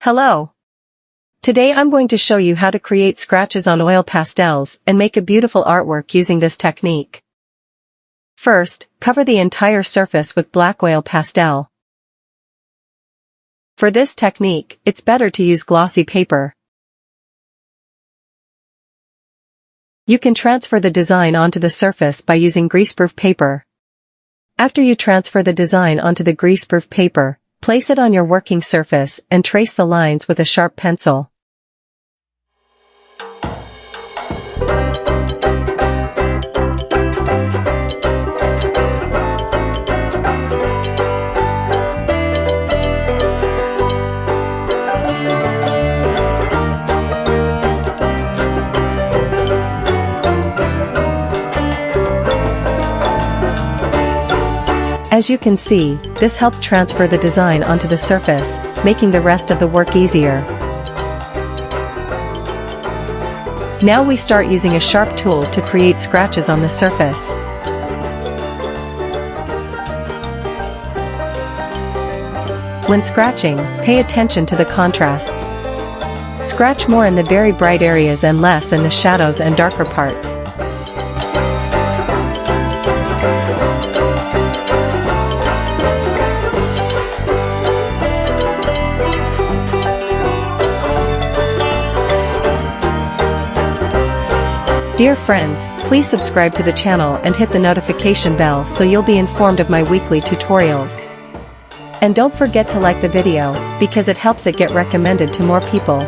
Hello. Today I'm going to show you how to create scratches on oil pastels and make a beautiful artwork using this technique. First, cover the entire surface with black oil pastel. For this technique, it's better to use glossy paper. You can transfer the design onto the surface by using greaseproof paper. After you transfer the design onto the greaseproof paper, place it on your working surface and trace the lines with a sharp pencil. As you can see, this helped transfer the design onto the surface, making the rest of the work easier. Now we start using a sharp tool to create scratches on the surface. When scratching, pay attention to the contrasts. Scratch more in the very bright areas and less in the shadows and darker parts. Dear friends, please subscribe to the channel and hit the notification bell so you'll be informed of my weekly tutorials. And don't forget to like the video, because it helps it get recommended to more people.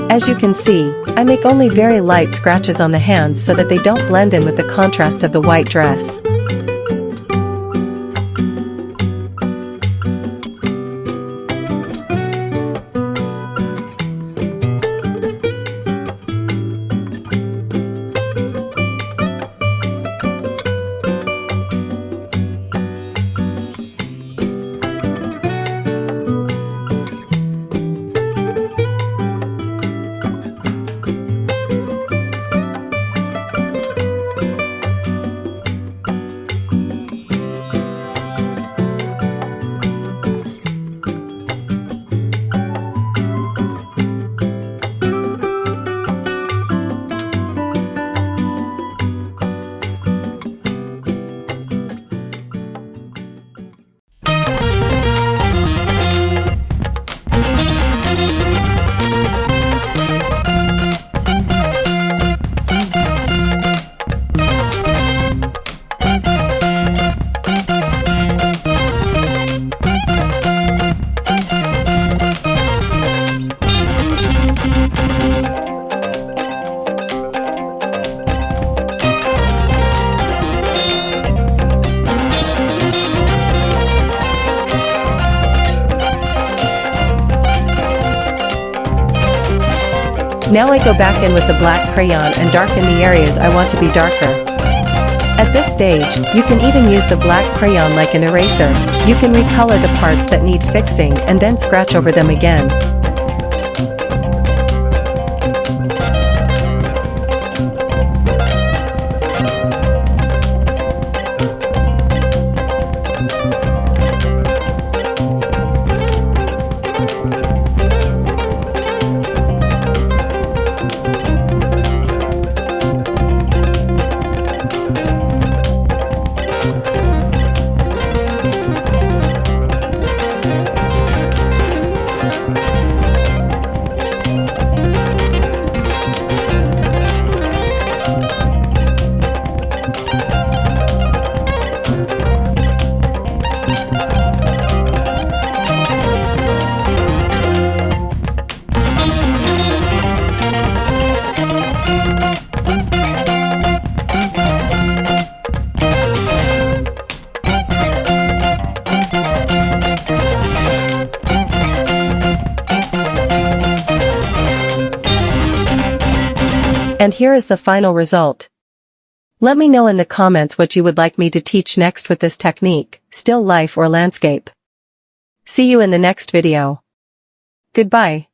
As you can see, I make only very light scratches on the hands so that they don't blend in with the contrast of the white dress. Now I go back in with the black crayon and darken the areas I want to be darker. At this stage, you can even use the black crayon like an eraser. You can recolor the parts that need fixing and then scratch over them again. And here is the final result. Let me know in the comments what you would like me to teach next with this technique, still life or landscape. See you in the next video. Goodbye.